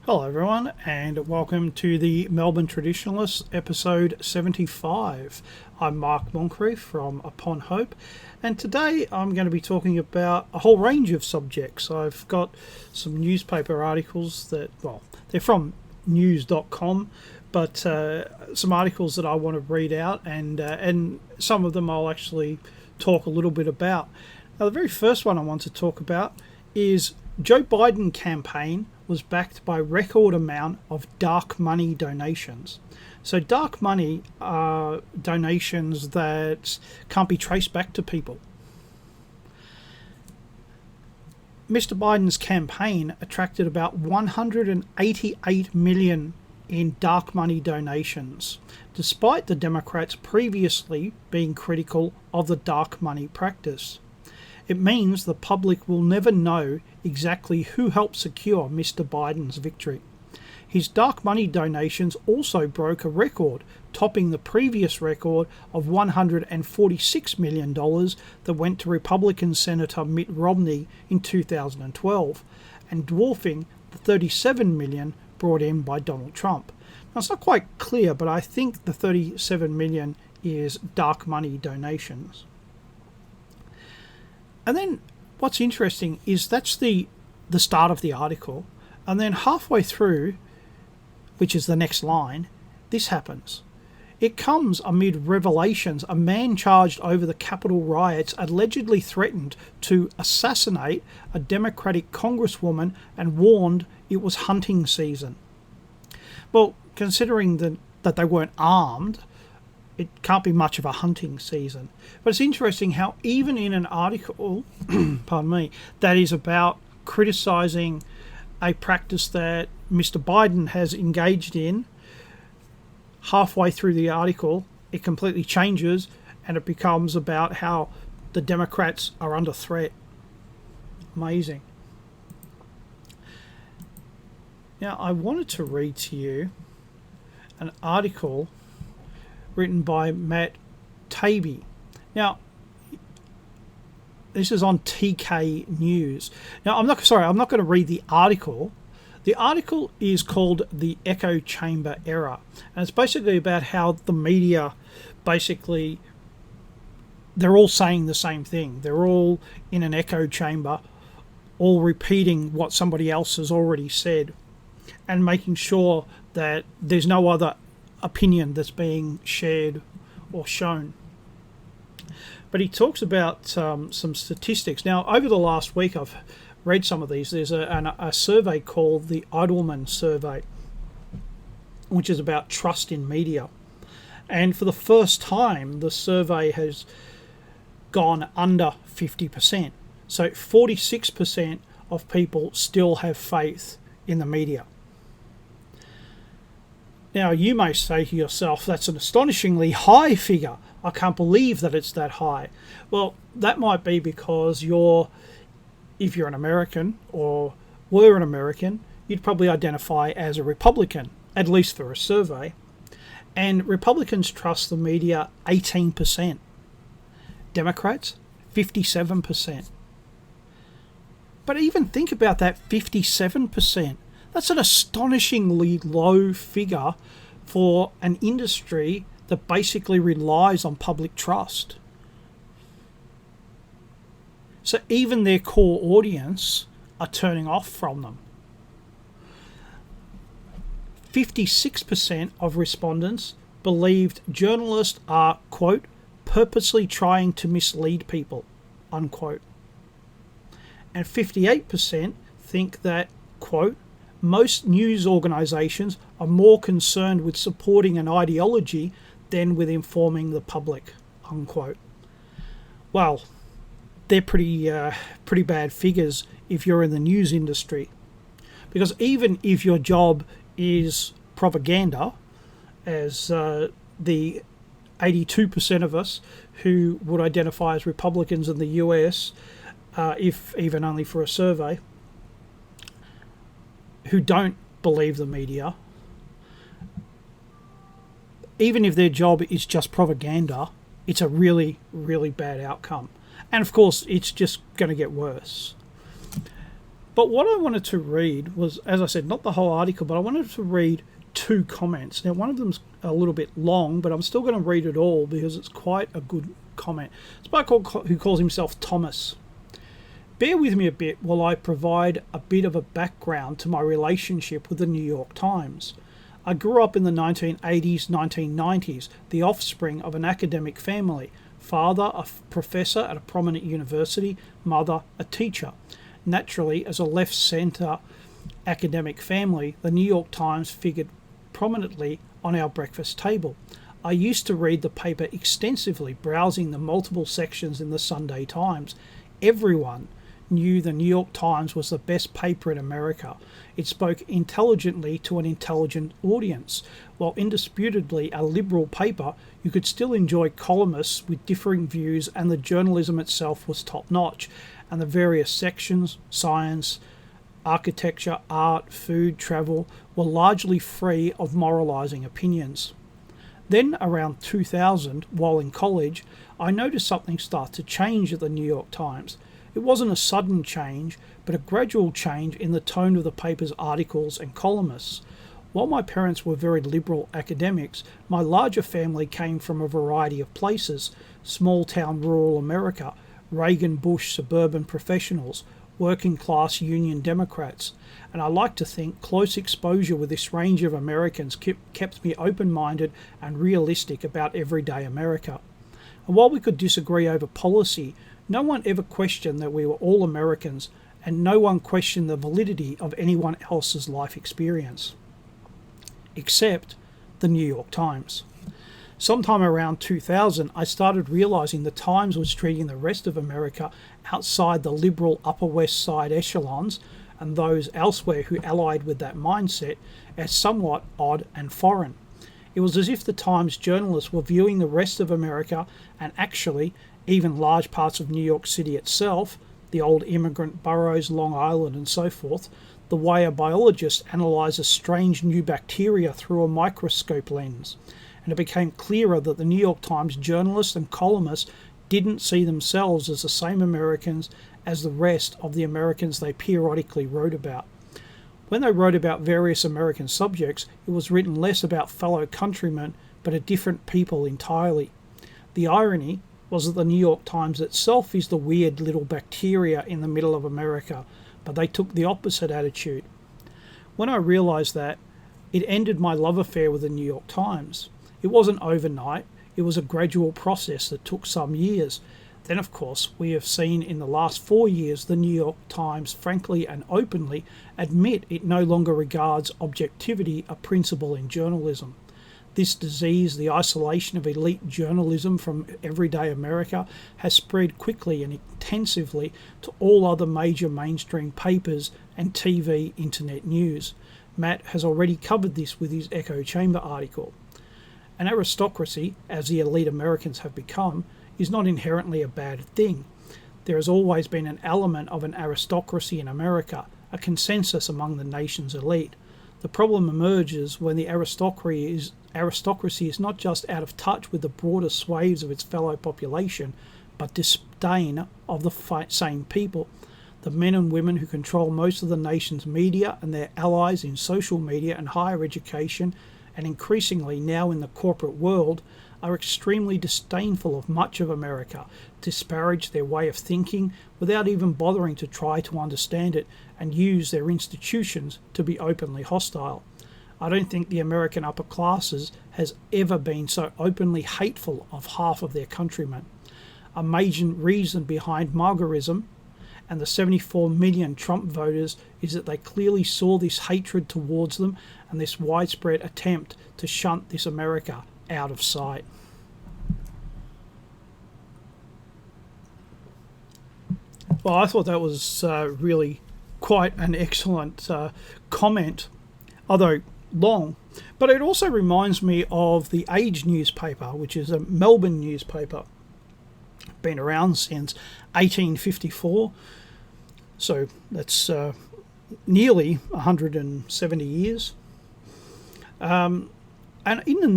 Hello everyone and welcome to the Melbourne Traditionalist episode 75. I'm Mark Moncrief from Upon Hope, and today I'm going to be talking about a whole range of subjects. I've got some newspaper articles that, they're from news.com, but some articles that I want to read out, and some of them I'll actually talk a little bit about. Now, the very first one I want to talk about is Joe Biden campaign was backed by record amount of dark money donations. So dark money are donations that can't be traced back to people. Mr. Biden's campaign attracted about 188 million in dark money donations, despite the Democrats previously being critical of the dark money practice. It means the public will never know exactly who helped secure Mr. Biden's victory. His dark money donations also broke a record, topping the previous record of $146 million that went to Republican Senator Mitt Romney in 2012, and dwarfing the $37 million brought in by Donald Trump. Now, it's not quite clear, but I think the $37 million is dark money donations. And then what's interesting is that's the start of the article, and then halfway through, which is the next line, this happens. It comes amid revelations a man charged over the Capitol riots allegedly threatened to assassinate a Democratic congresswoman and warned it was hunting season. Well, considering that they weren't armed, it can't be much of a hunting season. But it's interesting how even in an article, that is about criticising a practice that Mr. Biden has engaged in, halfway through the article, it completely changes and it becomes about how the Democrats are under threat. Amazing. Now, I wanted to read to you an article written by Matt Taibbi. Now, this is on TK News. Now, I'm not going to read the article. The article is called The Echo Chamber Era, and it's basically about how the media, they're all saying the same thing. They're all in an echo chamber, all repeating what somebody else has already said, and making sure that there's no other opinion that's being shared or shown. But he talks about some statistics. Now, over the last week, I've read some of these. There's a survey called the Edelman Survey, which is about trust in media. And for the first time, the survey has gone under 50%. So 46% of people still have faith in the media. Now, you may say to yourself, that's an astonishingly high figure. I can't believe that it's that high. Well, that might be because if you're an American or were an American, you'd probably identify as a Republican, at least for a survey. And Republicans trust the media 18%. Democrats, 57%. But even think about that 57%. That's an astonishingly low figure for an industry that basically relies on public trust. So even their core audience are turning off from them. 56% of respondents believed journalists are, quote, purposely trying to mislead people, unquote. And 58% think that, quote, most news organisations are more concerned with supporting an ideology than with informing the public, unquote. Well, they're pretty bad figures if you're in the news industry. Because even if your job is propaganda, as the 82% of us who would identify as Republicans in the US, if even only for a survey, who don't believe the media, even if their job is just propaganda, it's a really, really bad outcome. And of course, it's just going to get worse. But what I wanted to read was, as I said, not the whole article, but I wanted to read two comments. Now, one of them's a little bit long, but I'm still going to read it all because it's quite a good comment. It's by a guy who calls himself Thomas. Bear with me a bit while I provide a bit of a background to my relationship with the New York Times. I grew up in the 1980s, 1990s, the offspring of an academic family. Father, a professor at a prominent university, mother, a teacher. Naturally, as a left-centre academic family, the New York Times figured prominently on our breakfast table. I used to read the paper extensively, browsing the multiple sections in the Sunday Times. Everyone knew the New York Times was the best paper in America. It spoke intelligently to an intelligent audience. While indisputably a liberal paper, you could still enjoy columnists with differing views, and the journalism itself was top-notch, and the various sections, science, architecture, art, food, travel, were largely free of moralizing opinions. Then, around 2000, while in college, I noticed something start to change at the New York Times. It wasn't a sudden change, but a gradual change in the tone of the paper's articles and columnists. While my parents were very liberal academics, my larger family came from a variety of places: small-town rural America, Reagan-Bush suburban professionals, working-class Union Democrats, and I like to think close exposure with this range of Americans kept me open-minded and realistic about everyday America. And while we could disagree over policy, no one ever questioned that we were all Americans, and no one questioned the validity of anyone else's life experience. Except the New York Times. Sometime around 2000, I started realizing the Times was treating the rest of America outside the liberal Upper West Side echelons, and those elsewhere who allied with that mindset, as somewhat odd and foreign. It was as if the Times journalists were viewing the rest of America, and actually even large parts of New York City itself, the old immigrant boroughs, Long Island and so forth, the way a biologist analyzes strange new bacteria through a microscope lens. And it became clearer that the New York Times journalists and columnists didn't see themselves as the same Americans as the rest of the Americans they periodically wrote about. When they wrote about various American subjects, it was written less about fellow countrymen, but a different people entirely. The irony was that the New York Times itself is the weird little bacteria in the middle of America, but they took the opposite attitude. When I realized that, it ended my love affair with the New York Times. It wasn't overnight, it was a gradual process that took some years. Then, of course, we have seen in the last 4 years the New York Times frankly and openly admit it no longer regards objectivity a principle in journalism. This disease, the isolation of elite journalism from everyday America, has spread quickly and intensively to all other major mainstream papers and TV internet news. Matt has already covered this with his echo chamber article. An aristocracy, as the elite Americans have become, is not inherently a bad thing. There has always been an element of an aristocracy in America, a consensus among the nation's elite. The problem emerges when the aristocracy is not just out of touch with the broader swathes of its fellow population, but disdain of the same people. The men and women who control most of the nation's media and their allies in social media and higher education, and increasingly now in the corporate world, are extremely disdainful of much of America, disparage their way of thinking without even bothering to try to understand it, and use their institutions to be openly hostile. I don't think the American upper classes has ever been so openly hateful of half of their countrymen. A major reason behind Margaretism and the 74 million Trump voters is that they clearly saw this hatred towards them and this widespread attempt to shunt this America out of sight. Well, I thought that was really quite an excellent comment, although long. But it also reminds me of the Age newspaper, which is a Melbourne newspaper. Been around since 1854, so that's nearly 170 years. And in the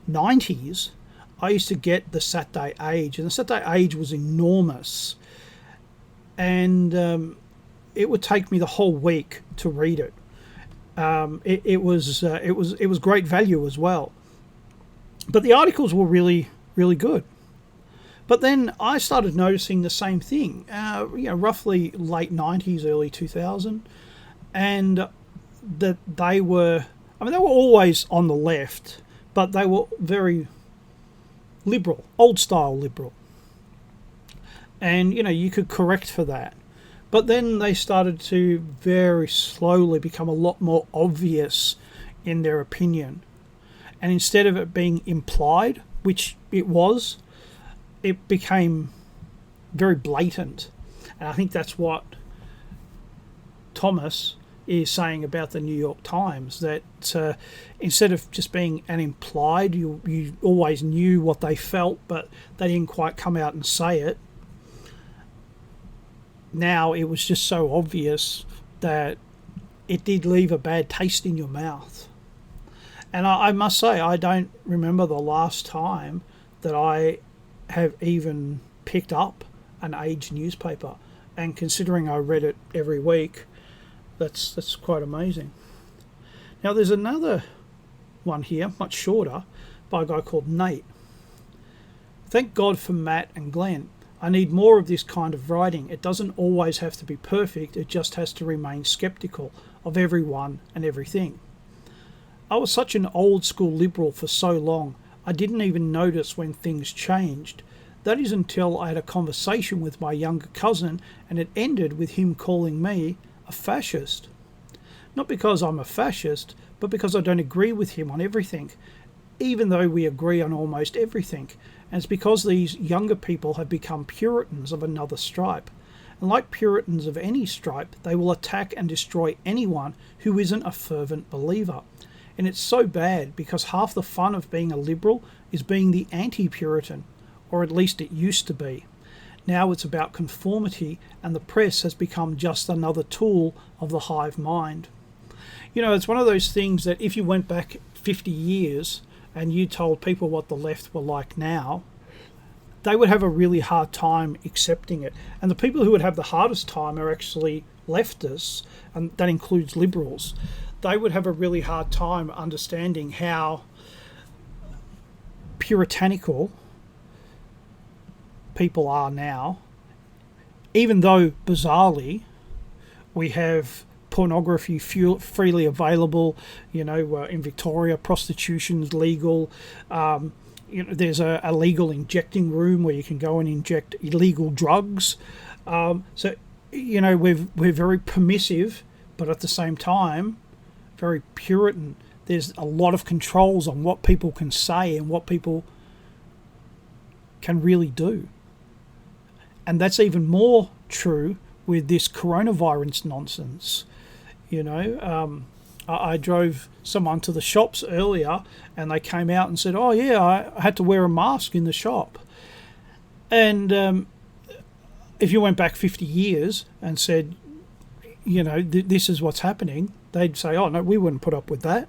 1990s, I used to get the Saturday Age, and the Saturday Age was enormous. and it would take me the whole week to read it. It was great value as well. But the articles were really, really good. But then I started noticing the same thing, roughly late 90s, early 2000, and that they were always on the left, but they were very liberal, old-style liberal. And, you could correct for that. But then they started to very slowly become a lot more obvious in their opinion. And instead of it being implied, which it was, it became very blatant. And I think that's what Thomas is saying about the New York Times, that instead of just being an implied, you always knew what they felt, but they didn't quite come out and say it. Now it was just so obvious that it did leave a bad taste in your mouth. And I must say, I don't remember the last time that I have even picked up an Age newspaper. And considering I read it every week, that's quite amazing. Now there's another one here, much shorter, by a guy called Nate. Thank God for Matt and Glenn. I need more of this kind of writing. It doesn't always have to be perfect, it just has to remain skeptical of everyone and everything. I was such an old school liberal for so long, I didn't even notice when things changed. That is until I had a conversation with my younger cousin and it ended with him calling me a fascist. Not because I'm a fascist, but because I don't agree with him on everything, even though we agree on almost everything. And it's because these younger people have become Puritans of another stripe. And like Puritans of any stripe, they will attack and destroy anyone who isn't a fervent believer. And it's so bad because half the fun of being a liberal is being the anti-Puritan, or at least it used to be. Now it's about conformity, and the press has become just another tool of the hive mind. It's one of those things that if you went back 50 years and you told people what the left were like now, they would have a really hard time accepting it. And the people who would have the hardest time are actually leftists, and that includes liberals. They would have a really hard time understanding how puritanical people are now, even though, bizarrely, we have pornography freely available. In Victoria, prostitution's legal. There's a legal injecting room where you can go and inject illegal drugs. So we're very permissive, but at the same time, very Puritan. There's a lot of controls on what people can say and what people can really do. And that's even more true with this coronavirus nonsense. I drove someone to the shops earlier and they came out and said, oh yeah, I had to wear a mask in the shop. And if you went back 50 years and said, this is what's happening, they'd say, oh no, we wouldn't put up with that.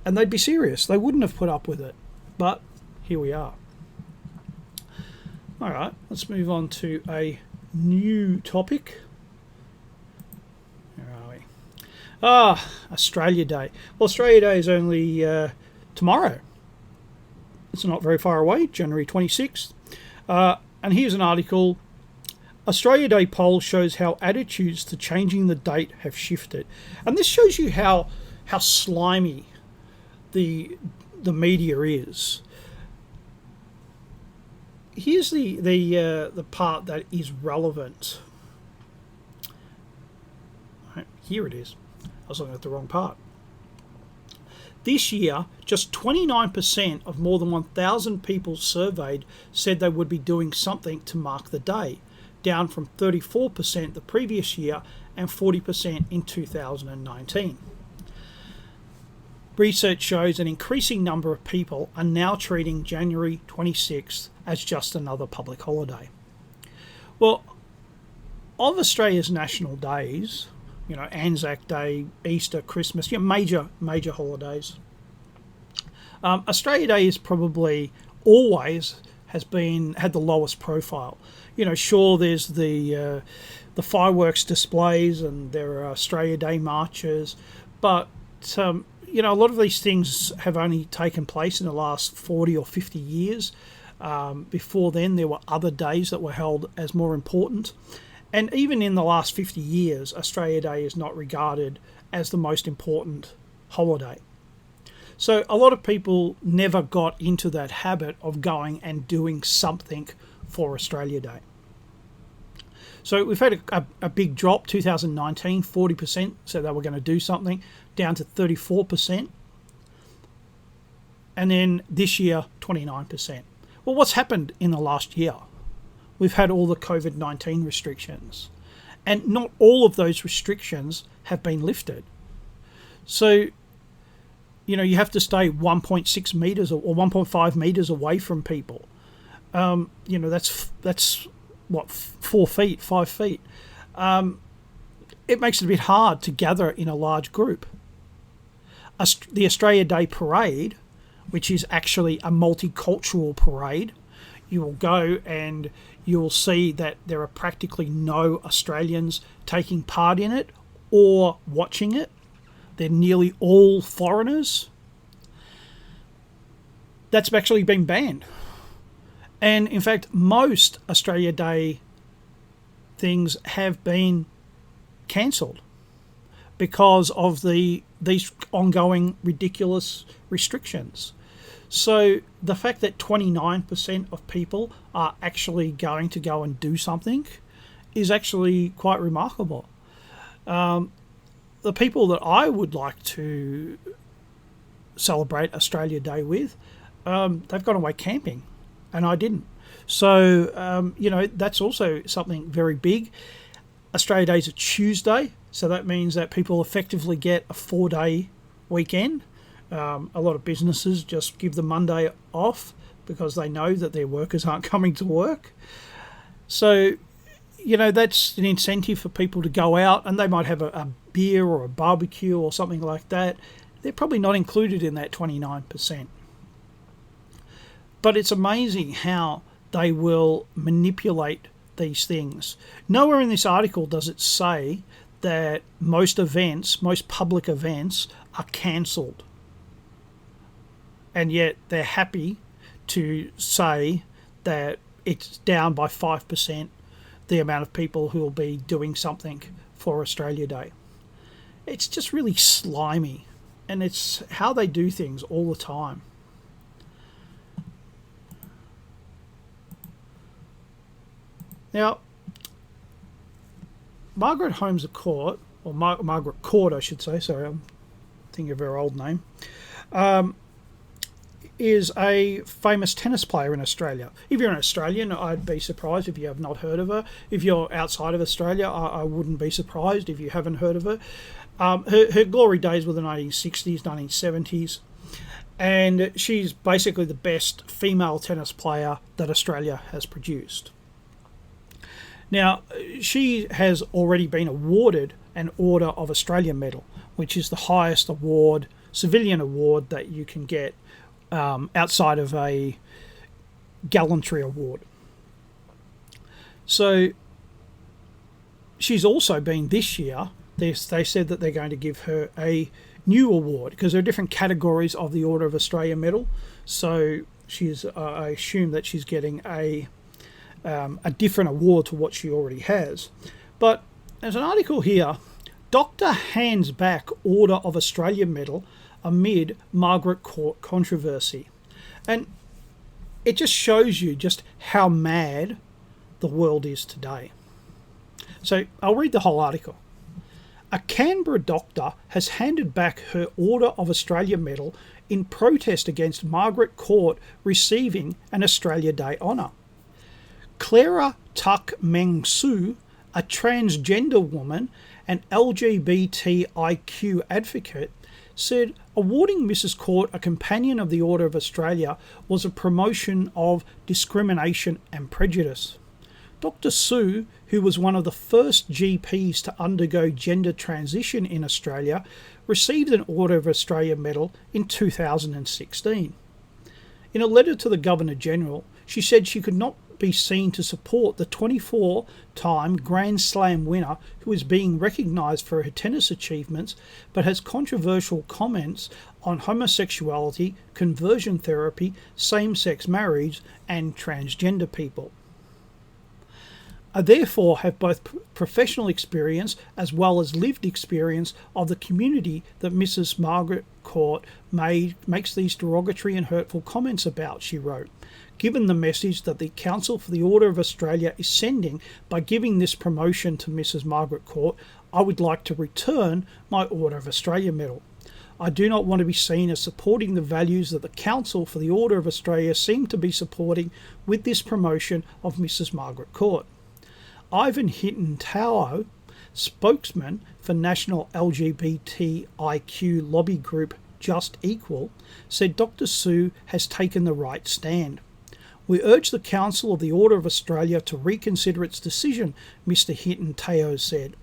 And they'd be serious. They wouldn't have put up with it. But here we are. All right, let's move on to a new topic. Where are we? Australia Day. Well, Australia Day is only tomorrow. It's not very far away, January 26th. And here's an article. Australia Day poll shows how attitudes to changing the date have shifted. And this shows you how slimy the media is. Here's the part that is relevant. Right, here it is. I was looking at the wrong part. This year, just 29% of more than 1,000 people surveyed said they would be doing something to mark the day, down from 34% the previous year and 40% in 2019. Research shows an increasing number of people are now treating January 26th as just another public holiday. Well, of Australia's national days, Anzac Day, Easter, Christmas, major holidays, Australia Day is probably always had the lowest profile. Sure, there's the fireworks displays and there are Australia Day marches, but a lot of these things have only taken place in the last 40 or 50 years. Before then, there were other days that were held as more important. And even in the last 50 years, Australia Day is not regarded as the most important holiday. So a lot of people never got into that habit of going and doing something for Australia Day. So we've had a big drop, 2019, 40% said they were going to do something, down to 34%. And then this year, 29%. Well, what's happened in the last year? We've had all the COVID-19 restrictions. And not all of those restrictions have been lifted. So, you have to stay 1.6 metres or 1.5 metres away from people. That's what, 4 feet, 5 feet. It makes it a bit hard to gather in a large group. The Australia Day Parade, which is actually a multicultural parade, you will go and you will see that there are practically no Australians taking part in it or watching it. They're nearly all foreigners. That's actually been banned. And in fact, most Australia Day things have been cancelled because of these ongoing ridiculous restrictions. So the fact that 29% of people are actually going to go and do something is actually quite remarkable. The people that I would like to celebrate Australia Day with, they've gone away camping, and I didn't. So, that's also something very big. Australia Day is a Tuesday, so that means that people effectively get a 4-day weekend. A lot of businesses just give the Monday off because they know that their workers aren't coming to work. So, that's an incentive for people to go out, and they might have a beer or a barbecue or something like that. They're probably not included in that 29%. But it's amazing how they will manipulate these things. Nowhere in this article does it say that most public events are cancelled. And yet they're happy to say that it's down by 5% the amount of people who will be doing something for Australia Day. It's just really slimy, and it's how they do things all the time. Now, Margaret Holmes Court, or Margaret Court, I should say, sorry, I'm thinking of her old name, is a famous tennis player in Australia. If you're an Australian, I'd be surprised if you have not heard of her. If you're outside of Australia, I wouldn't be surprised if you haven't heard of her. Her glory days were the 1960s, 1970s, and she's basically the best female tennis player that Australia has produced. Now, she has already been awarded an Order of Australia Medal, which is the highest award, civilian award, that you can get outside of a gallantry award. So she's also been this year, they said that they're going to give her a new award because there are different categories of the Order of Australia Medal. So I assume that she's getting a different award to what she already has. But there's an article here, Doctor hands back Order of Australia Medal amid Margaret Court controversy. And it just shows you just how mad the world is today. So I'll read the whole article. A Canberra doctor has handed back her Order of Australia Medal in protest against Margaret Court receiving an Australia Day honour. Clara Tuck Meng Su, a transgender woman and LGBTIQ advocate, said awarding Mrs. Court a Companion of the Order of Australia was a promotion of discrimination and prejudice. Dr. Su, who was one of the first GPs to undergo gender transition in Australia, received an Order of Australia Medal in 2016. In a letter to the Governor-General, She said she could not be seen to support the 24-time Grand Slam winner who is being recognised for her tennis achievements but has controversial comments on homosexuality, conversion therapy, same-sex marriage and transgender people. I therefore have both professional experience as well as lived experience of the community that Mrs. Margaret Court makes these derogatory and hurtful comments about, she wrote. Given the message that the Council for the Order of Australia is sending by giving this promotion to Mrs. Margaret Court, I would like to return my Order of Australia medal. I do not want to be seen as supporting the values that the Council for the Order of Australia seem to be supporting with this promotion of Mrs. Margaret Court. Ivan Hitton-Tao, spokesman for national LGBTIQ lobby group Just Equal, said Dr. Sue has taken the right stand. We urge the Council of the Order of Australia to reconsider its decision, Mr. Hitton-Tao said.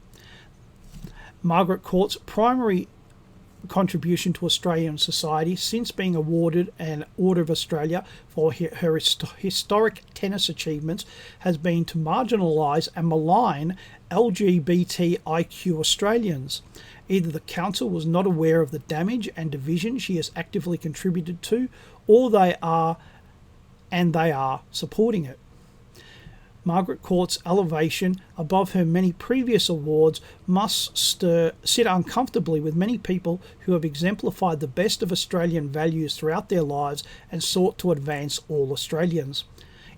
Margaret Court's primary contribution to Australian society since being awarded an Order of Australia for her historic tennis achievements has been to marginalise and malign LGBTIQ Australians. Either the Council was not aware of the damage and division she has actively contributed to, or they are supporting it. Margaret Court's elevation above her many previous awards must sit uncomfortably with many people who have exemplified the best of Australian values throughout their lives and sought to advance all Australians.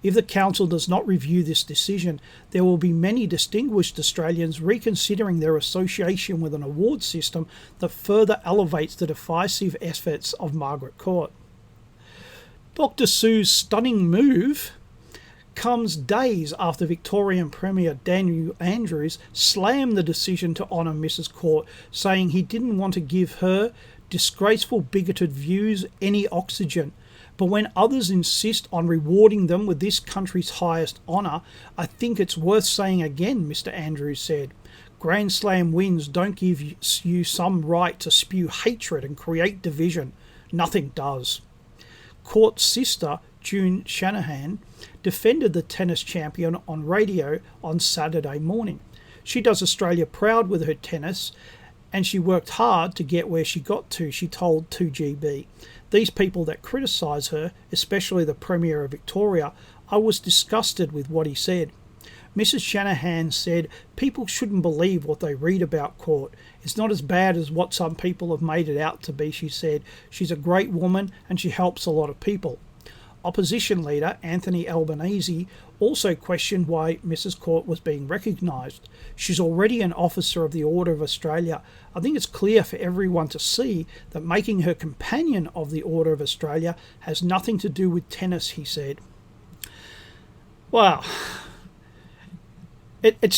If the Council does not review this decision, there will be many distinguished Australians reconsidering their association with an award system that further elevates the divisive efforts of Margaret Court. Dr. Sue's stunning move comes days after Victorian Premier Daniel Andrews slammed the decision to honour Mrs. Court, saying he didn't want to give her disgraceful bigoted views any oxygen. But when others insist on rewarding them with this country's highest honour, I think it's worth saying again, Mr. Andrews said. Grand Slam wins don't give you some right to spew hatred and create division. Nothing does. Court's sister, June Shanahan, defended the tennis champion on radio on Saturday morning. She does Australia proud with her tennis, and she worked hard to get where she got to, she told 2GB. These people that criticise her, especially the Premier of Victoria, I was disgusted with what he said. Mrs. Shanahan said, people shouldn't believe what they read about Court. It's not as bad as what some people have made it out to be, she said. She's a great woman and she helps a lot of people. Opposition leader Anthony Albanese also questioned why Mrs. Court was being recognised. She's already an officer of the Order of Australia. I think it's clear for everyone to see that making her companion of the Order of Australia has nothing to do with tennis, he said. Wow. It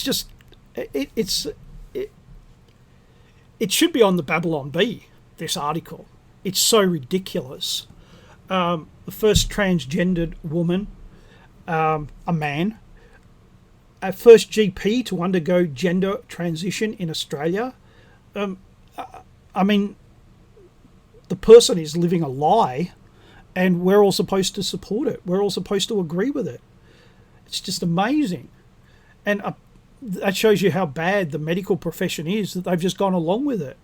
should be on the Babylon Bee, this article. It's so ridiculous. The first transgendered woman, a man, a first GP to undergo gender transition in Australia. I mean, the person is living a lie, and we're all supposed to support it. We're all supposed to agree with it. It's just amazing. And that shows you how bad the medical profession is, that they've just gone along with it.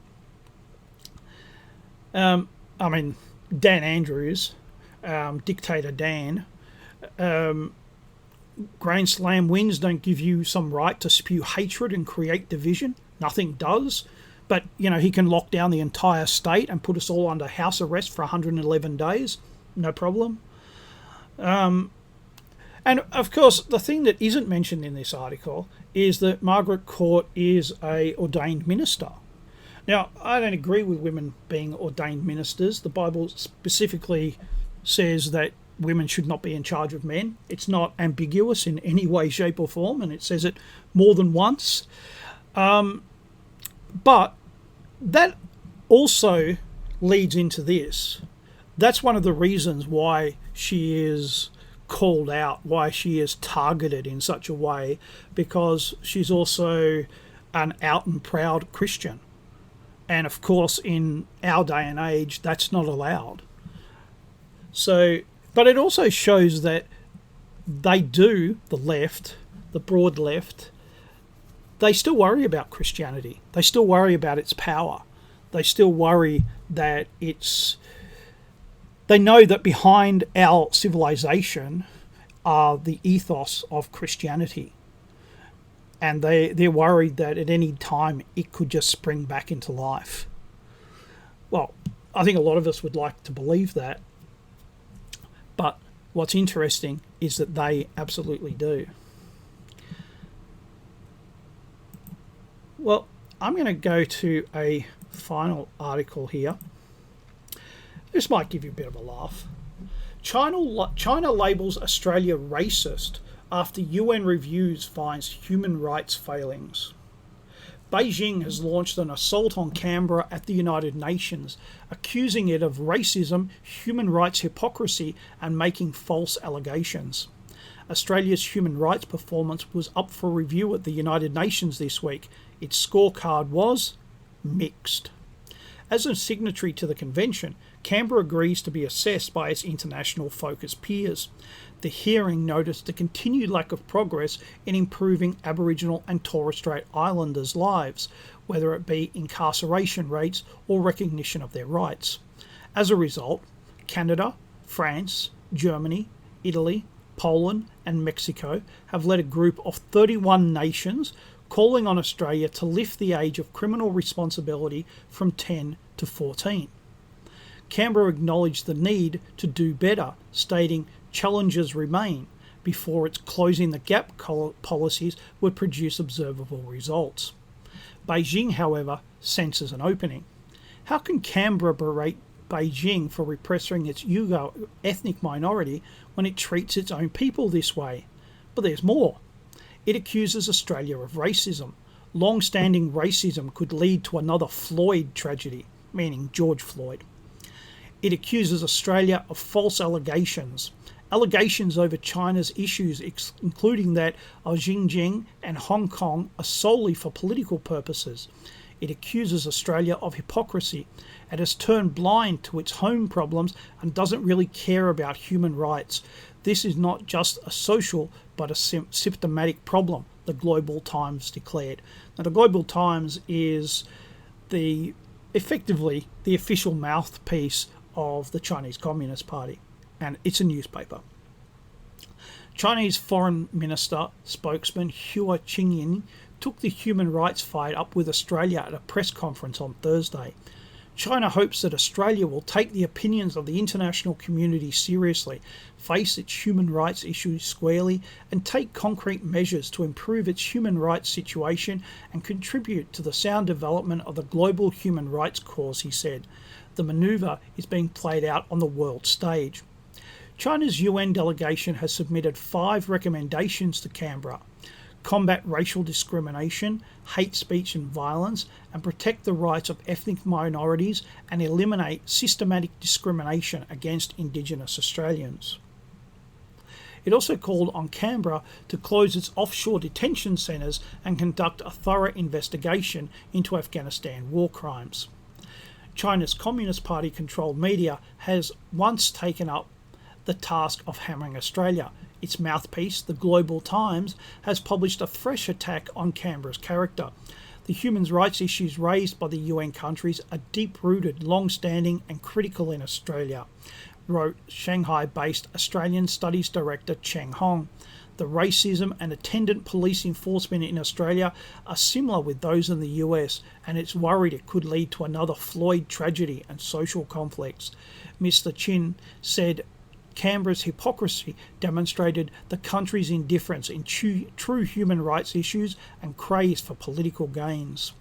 I mean, Dan Andrews, Dictator Dan, Grand Slam wins don't give you some right to spew hatred and create division. Nothing does. But, you know, he can lock down the entire state and put us all under house arrest for 111 days. No problem. And, of course, the thing that isn't mentioned in this article is that Margaret Court is a ordained minister. Now, I don't agree with women being ordained ministers. The Bible specifically says that women should not be in charge of men. It's not ambiguous in any way, shape or form, and it says it more than once. But that also leads into this. That's one of the reasons why she is called out, why she is targeted in such a way, because she's also an out and proud Christian. And of course, in our day and age, that's not allowed. So, but it also shows that they do, the left, the broad left, they still worry about Christianity. They still worry about its power. They still worry that they know that behind our civilization are the ethos of Christianity. And they're worried that at any time it could just spring back into life. Well, I think a lot of us would like to believe that. But what's interesting is that they absolutely do. Well, I'm going to go to a final article here. This might give you a bit of a laugh. China labels Australia racist after UN reviews finds human rights failings. Beijing has launched an assault on Canberra at the United Nations, accusing it of racism, human rights hypocrisy, and making false allegations. Australia's human rights performance was up for review at the United Nations this week. Its scorecard was mixed. As a signatory to the convention, Canberra agrees to be assessed by its international focus peers. The hearing noticed the continued lack of progress in improving Aboriginal and Torres Strait Islanders' lives, whether it be incarceration rates or recognition of their rights. As a result, Canada, France, Germany, Italy, Poland and Mexico have led a group of 31 nations calling on Australia to lift the age of criminal responsibility from 10 to 14. Canberra acknowledged the need to do better, stating challenges remain before its closing the gap policies would produce observable results. Beijing, however, senses an opening. How can Canberra berate Beijing for repressing its Uyghur ethnic minority when it treats its own people this way? But there's more. It accuses Australia of racism. Long-standing racism could lead to another Floyd tragedy, meaning George Floyd. It accuses Australia of false allegations over China's issues, including that of Xinjiang and Hong Kong, are solely for political purposes. It accuses Australia of hypocrisy and has turned blind to its home problems and doesn't really care about human rights. This is not just a social but a symptomatic problem, the Global Times declared. Now, the Global Times is effectively the official mouthpiece of the Chinese Communist Party, and it's a newspaper. Chinese Foreign Minister spokesman Hua Qingyin took the human rights fight up with Australia at a press conference on Thursday. China hopes that Australia will take the opinions of the international community seriously, face its human rights issues squarely, and take concrete measures to improve its human rights situation and contribute to the sound development of the global human rights cause, he said. The manoeuvre is being played out on the world stage. China's UN delegation has submitted 5 recommendations to Canberra: combat racial discrimination, hate speech and violence, and protect the rights of ethnic minorities and eliminate systematic discrimination against Indigenous Australians. It also called on Canberra to close its offshore detention centres and conduct a thorough investigation into Afghanistan war crimes. China's Communist Party-controlled media has once taken up the task of hammering Australia. Its mouthpiece, the Global Times, has published a fresh attack on Canberra's character. The human rights issues raised by the UN countries are deep-rooted, long-standing and critical in Australia, wrote Shanghai-based Australian Studies Director Cheng Hong. The racism and attendant police enforcement in Australia are similar with those in the US, and it's worried it could lead to another Floyd tragedy and social conflicts. Mr. Chin said Canberra's hypocrisy demonstrated the country's indifference in true human rights issues and craze for political gains.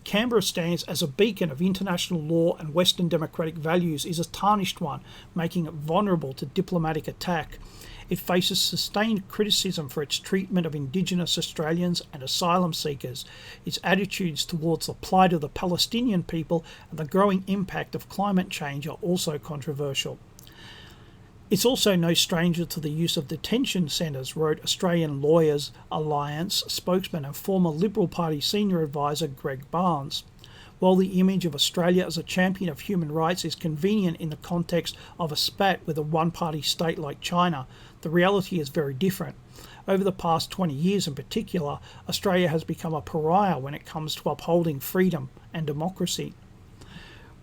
Canberra stands as a beacon of international law and Western democratic values, is a tarnished one, making it vulnerable to diplomatic attack. It faces sustained criticism for its treatment of Indigenous Australians and asylum seekers. Its attitudes towards the plight of the Palestinian people and the growing impact of climate change are also controversial. It's also no stranger to the use of detention centres, wrote Australian Lawyers Alliance spokesman and former Liberal Party senior advisor Greg Barnes. While the image of Australia as a champion of human rights is convenient in the context of a spat with a one-party state like China, the reality is very different. Over the past 20 years in particular, Australia has become a pariah when it comes to upholding freedom and democracy.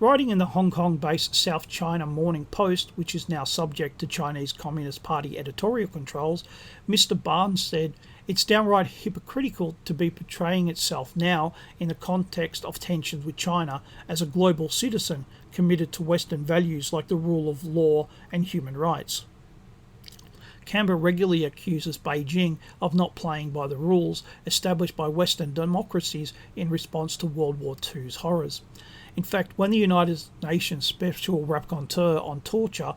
Writing in the Hong Kong-based South China Morning Post, which is now subject to Chinese Communist Party editorial controls, Mr. Barnes said, "It's downright hypocritical to be portraying itself now in the context of tensions with China as a global citizen committed to Western values like the rule of law and human rights." Canberra regularly accuses Beijing of not playing by the rules established by Western democracies in response to World War II's horrors. In fact, when the United Nations Special Rapporteur on Torture,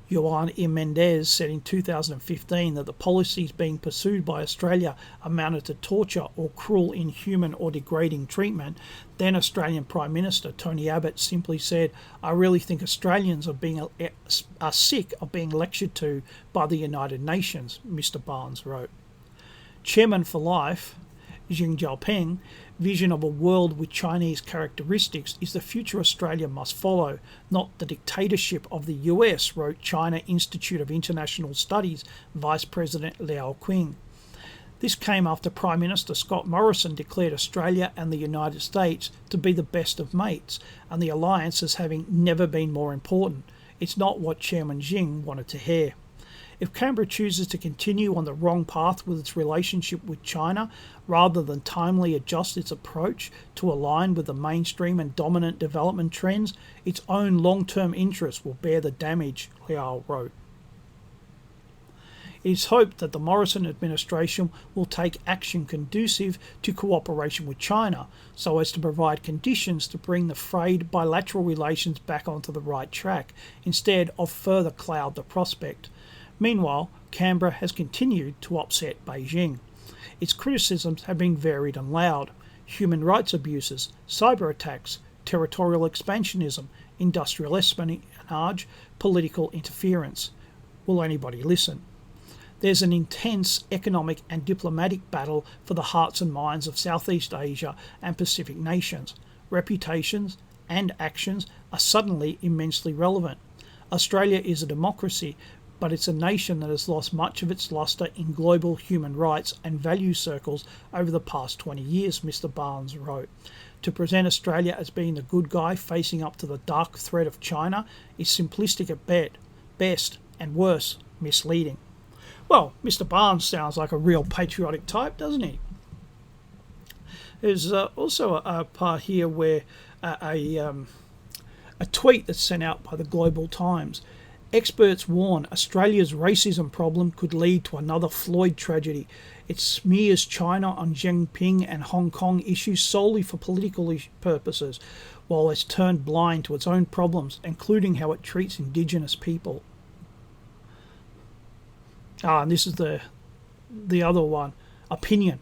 Juan Mendez, said in 2015 that the policies being pursued by Australia amounted to torture or cruel, inhuman or degrading treatment, then Australian Prime Minister Tony Abbott simply said, "I really think Australians are sick of being lectured to by the United Nations," Mr. Barnes wrote. Chairman for Life, Xi Jinping's vision of a world with Chinese characteristics is the future Australia must follow, not the dictatorship of the US, wrote China Institute of International Studies Vice President Liao Qing. This came after Prime Minister Scott Morrison declared Australia and the United States to be the best of mates, and the alliance as having never been more important. It's not what Chairman Xi wanted to hear. If Canberra chooses to continue on the wrong path with its relationship with China, rather than timely adjust its approach to align with the mainstream and dominant development trends, its own long-term interests will bear the damage, Liao wrote. It is hoped that the Morrison administration will take action conducive to cooperation with China, so as to provide conditions to bring the frayed bilateral relations back onto the right track, instead of further cloud the prospect. Meanwhile, Canberra has continued to upset Beijing. Its criticisms have been varied and loud: human rights abuses, cyber attacks, territorial expansionism, industrial espionage, political interference. Will anybody listen? There's an intense economic and diplomatic battle for the hearts and minds of Southeast Asia and Pacific nations. Reputations and actions are suddenly immensely relevant. Australia is a democracy, but it's a nation that has lost much of its lustre in global human rights and value circles over the past 20 years, Mr. Barnes wrote. To present Australia as being the good guy facing up to the dark threat of China is simplistic at best, and worse, misleading. Well, Mr. Barnes sounds like a real patriotic type, doesn't he? There's also a part here where a tweet that's sent out by the Global Times. Experts warn Australia's racism problem could lead to another Floyd tragedy. It smears China on Jinping and Hong Kong issues solely for political purposes, while it's turned blind to its own problems, including how it treats Indigenous people. And this is the other one. Opinion.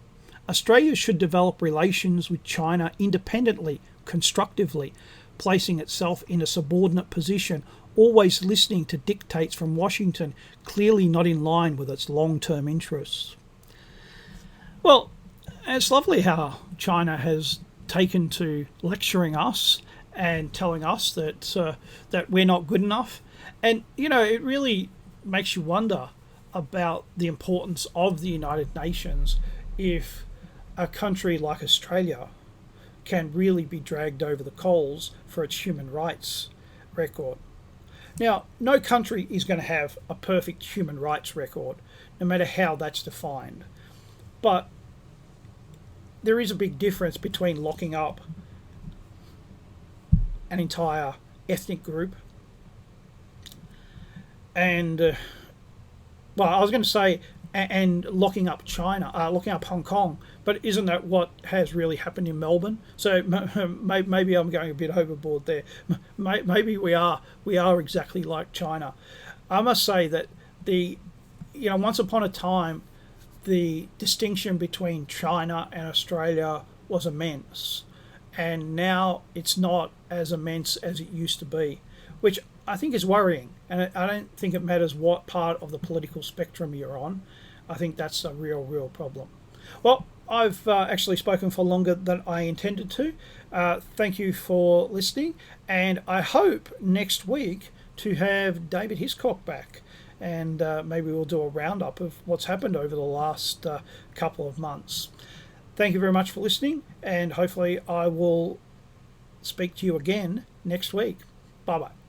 Australia should develop relations with China independently, constructively, placing itself in a subordinate position, always listening to dictates from Washington, clearly not in line with its long-term interests. Well, it's lovely how China has taken to lecturing us and telling us that we're not good enough. And, you know, it really makes you wonder about the importance of the United Nations if a country like Australia can really be dragged over the coals for its human rights record. Now, no country is going to have a perfect human rights record, no matter how that's defined. But there is a big difference between locking up an entire ethnic group and, I was going to say, and locking up China, locking up Hong Kong. But isn't that what has really happened in Melbourne? So maybe I'm going a bit overboard there. Maybe we are exactly like China. I must say that once upon a time, the distinction between China and Australia was immense, and now it's not as immense as it used to be, which I think is worrying. And I don't think it matters what part of the political spectrum you're on. I think that's a real problem. Well, I've actually spoken for longer than I intended to. Thank you for listening, and I hope next week to have David Hiscock back, and maybe we'll do a roundup of what's happened over the last couple of months. Thank you very much for listening, and hopefully I will speak to you again next week. Bye bye.